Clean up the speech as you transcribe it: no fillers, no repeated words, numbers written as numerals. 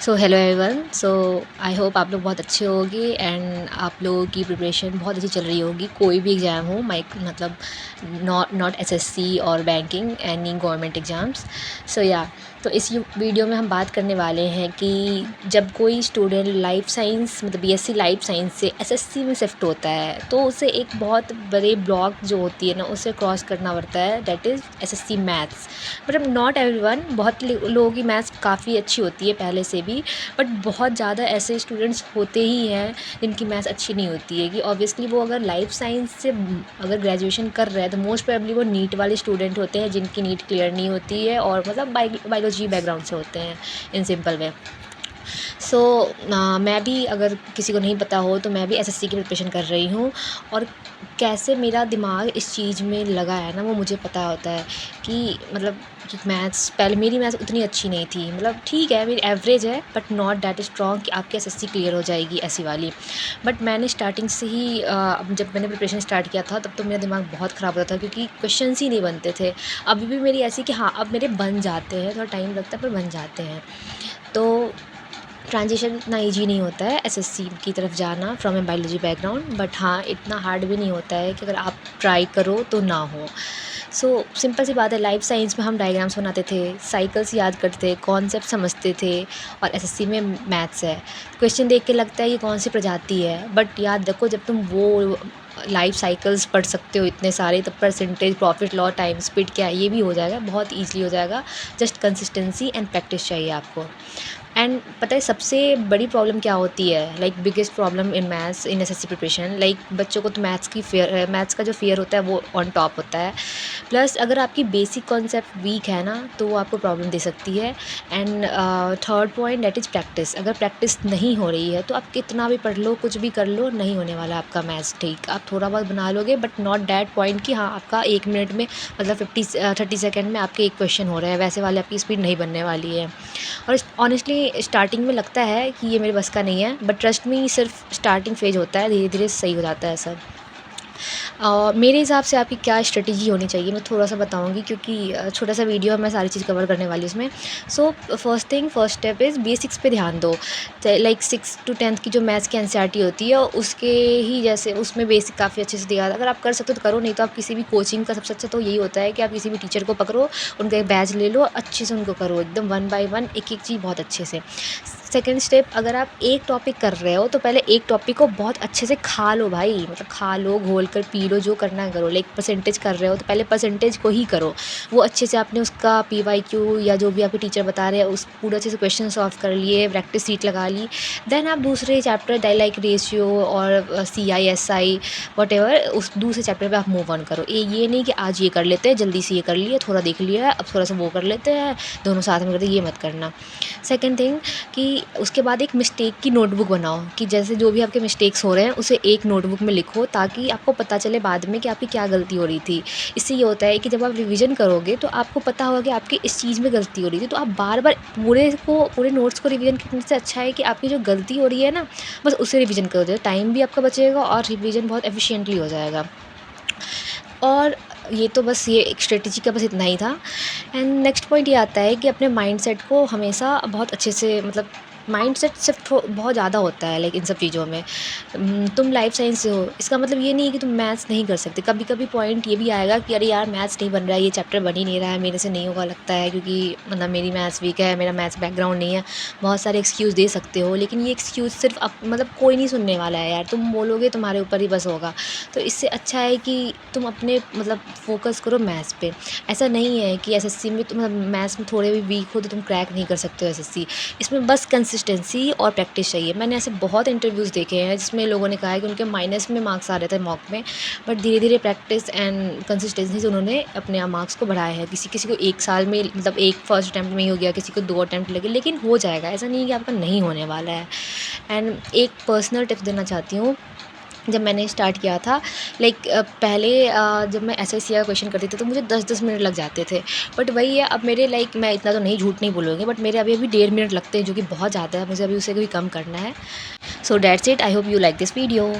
So hello everyone. I hope आप लोग बहुत अच्छे होंगे एंड आप लोगों की प्रिपरेशन बहुत अच्छी चल रही होगी। कोई भी एग्ज़ाम हो, माइक मतलब नॉट एसएससी और बैंकिंग, एनी गवर्नमेंट एग्ज़ाम्स। तो इस वीडियो में हम बात करने वाले हैं कि जब कोई स्टूडेंट लाइफ साइंस मतलब बीएससी लाइफ साइंस से एसएससी में शिफ्ट होता है तो उसे एक बहुत बड़े ब्लॉक जो होती है ना, उसे क्रॉस करना पड़ता है, दैट इज़ एसएससी मैथ्स। मतलब नॉट एवरीवन, बहुत लोगों की मैथ्स काफ़ी अच्छी होती है पहले से भी, बट बहुत ज़्यादा ऐसे स्टूडेंट्स होते ही हैं जिनकी मैथ्स अच्छी नहीं होती है। कि ऑब्वियसली वो अगर लाइफ साइंस से अगर ग्रेजुएशन कर रहे हैं तो मोस्ट प्रोबेबली वो नीट वाले स्टूडेंट होते हैं जिनकी नीट क्लियर नहीं होती है और मतलब बायोलॉजी बैकग्राउंड से होते हैं इन सिंपल वे। सो मैं भी, अगर किसी को नहीं पता हो तो मैं भी एसएससी की प्रिपरेशन कर रही हूँ। और कैसे मेरा दिमाग इस चीज़ में लगा है ना, वो मुझे पता होता है कि मतलब कि मैथ्स, पहले मेरी मैथ्स उतनी अच्छी नहीं थी, मतलब ठीक है मेरी एवरेज है बट नॉट दैट स्ट्रॉन्ग कि आपकी एसएससी क्लियर हो जाएगी ऐसी वाली। बट मैंने स्टार्टिंग से ही जब मैंने प्रिपरेशन स्टार्ट किया था तब तो मेरा दिमाग बहुत ख़राब होता था क्योंकि क्वेश्चंस ही नहीं बनते थे। अभी भी मेरी ऐसी कि हाँ, अब मेरे बन जाते हैं, थोड़ा टाइम लगता है पर बन जाते हैं। तो ट्रांजिशन इतना ईजी नहीं होता है एसएससी की तरफ जाना from A biology background, but हाँ इतना हार्ड भी नहीं होता है कि अगर आप ट्राई करो तो ना हो। सिंपल सी बात है, लाइफ साइंस में हम डायग्राम्स बनाते थे, साइकिल्स याद करते थे, कॉन्सेप्ट समझते थे, और एसएससी में मैथ्स है। क्वेश्चन देख के लगता है ये कौन सी प्रजाति है, बट याद रखो जब तुम वो लाइफ साइकिल्स पढ़ सकते हो इतने सारे, तब percentage, profit law, time speed क्या है ये भी हो जाएगा, बहुत ईजिली हो जाएगा। जस्ट कंसिस्टेंसी एंड प्रैक्टिस चाहिए आपको। एंड पता है सबसे बड़ी प्रॉब्लम क्या होती है, like biggest problem in maths in SSC preparation, like बच्चों को तो मैथ्स का जो फियर होता है वो ऑन टॉप होता है। प्लस अगर आपकी बेसिक कॉन्सेप्ट वीक है ना तो वो आपको प्रॉब्लम दे सकती है। And third point that is practice. अगर प्रैक्टिस नहीं हो रही है तो आप कितना भी पढ़ लो, कुछ भी कर लो, नहीं होने वाला आपका मैथ्स ठीक। आप थोड़ा बहुत बना लोगे बट नॉट दैट पॉइंट कि हाँ आपका 1 मिनट में मतलब 30 सेकेंड में आपके एक क्वेश्चन हो रहे हैं, वैसे वाले आपकी स्पीड नहीं बनने वाली है। और ऑनेस्टली स्टार्टिंग में लगता है कि ये मेरे बस का नहीं है, बट ट्रस्ट मी सिर्फ स्टार्टिंग फेज होता है, धीरे धीरे सही हो जाता है सब। मेरे हिसाब से आपकी क्या स्ट्रेटजी होनी चाहिए मैं थोड़ा सा बताऊंगी, क्योंकि छोटा सा वीडियो है, मैं सारी चीज़ कवर करने वाली हूँ उसमें। फर्स्ट स्टेप इज़ बेसिक्स पे ध्यान दो। लाइक 6 to 10th की जो मैथ्स की एनसीईआरटी होती है उसके ही जैसे उसमें बेसिक काफ़ी अच्छे से दिया, अगर आप कर सकते हो तो करो, नहीं तो आप किसी भी कोचिंग का सबसे अच्छा तो यही होता है कि आप किसी भी टीचर को पकड़ो, उनका एक बैच ले लो, अच्छे से उनको करो एकदम 1 by 1, एक एक चीज़ बहुत अच्छे से। सेकेंड स्टेप, अगर आप एक टॉपिक कर रहे हो तो पहले एक टॉपिक को बहुत अच्छे से खा लो भाई, मतलब खा लो, घोल कर पी लो, जो करना है करो। लाइक परसेंटेज कर रहे हो तो पहले परसेंटेज को ही करो, वो अच्छे से आपने उसका पीवाईक्यू या जो भी आपके टीचर बता रहे हैं उस पूरे अच्छे से क्वेश्चन सॉल्व कर लिए, प्रैक्टिस सीट लगा ली। देन आप दूसरे चैप्टर लाइक रेशियो और CI SI वट उस दूसरे चैप्टर पे आप मूव ऑन करो। ये नहीं कि आज ये कर लेते हैं, जल्दी से ये कर लिए, थोड़ा देख लिया है, अब थोड़ा सा वो कर लेते हैं, दोनों साथ में करते हैं, ये मत करना। सेकेंड थिंग कि उसके बाद एक मिस्टेक की नोटबुक बनाओ, कि जैसे जो भी आपके मिस्टेक्स हो रहे हैं उसे एक नोटबुक में लिखो, ताकि आपको पता चले बाद में कि आपकी क्या गलती हो रही थी। इससे ये होता है कि जब आप रिवीजन करोगे तो आपको पता होगा कि आपकी इस चीज़ में गलती हो रही थी, तो आप बार बार पूरे नोट्स को रिवीजन करने से अच्छा है कि आपकी जो गलती हो रही है ना, बस उसे रिवीजन कर दो, टाइम भी आपका बचेगा और रिवीजन बहुत एफिशिएंटली हो जाएगा। और ये तो बस ये एक स्ट्रेटजी का बस इतना ही था। एंड नेक्स्ट पॉइंट ये आता है कि अपने माइंडसेट को हमेशा बहुत अच्छे से, मतलब माइंडसेट शिफ्ट बहुत ज़्यादा होता है लाइक इन सब चीज़ों में। तुम लाइफ साइंस से हो, इसका मतलब ये नहीं है कि तुम मैथ्स नहीं कर सकते। कभी कभी पॉइंट ये भी आएगा कि अरे यार मैथ्स नहीं बन रहा है, ये चैप्टर बन ही नहीं रहा है, मेरे से नहीं होगा लगता है, क्योंकि मतलब मेरी मैथ्स वीक है, मेरा मैथ्स बैकग्राउंड नहीं है। बहुत सारे एक्सक्यूज़ दे सकते हो, लेकिन ये एक्सक्यूज़ सिर्फ मतलब कोई नहीं सुनने वाला है यार, तुम बोलोगे तुम्हारे ऊपर ही बस होगा। तो इससे अच्छा है कि तुम अपने मतलब फोकस करो मैथ्स पे। ऐसा नहीं है कि एसएससी में तुम मैथ्स में थोड़े भी वीक हो तो तुम क्रैक नहीं कर सकते हो एसएससी। इसमें बस कंसिस्टेंसी और प्रैक्टिस चाहिए। मैंने ऐसे बहुत इंटरव्यूज़ देखे हैं जिसमें लोगों ने कहा है कि उनके माइनस में मार्क्स आ रहे थे मॉक में, बट धीरे धीरे प्रैक्टिस एंड कंसिस्टेंसी से उन्होंने अपने मार्क्स को बढ़ाया है। किसी किसी को 1 साल में, मतलब एक फर्स्ट अटैम्प्ट में ही हो गया, किसी को 2 अटैम्प्ट लगे, लेकिन हो जाएगा, ऐसा नहीं है कि आपका नहीं होने वाला है। एंड एक पर्सनल टिप्स देना चाहती हूँ। जब मैंने स्टार्ट किया था, लाइक पहले जब मैं एसएससी का क्वेश्चन करती थी तो मुझे 10-10 मिनट लग जाते थे। बट वही है, अब मेरे लाइक, मैं इतना तो नहीं, झूठ नहीं बोलूँगी, बट मेरे अभी अभी 1.5 मिनट लगते हैं, जो कि बहुत ज़्यादा है, मुझे अभी उसे भी कम करना है। So that's it, I hope you like this video.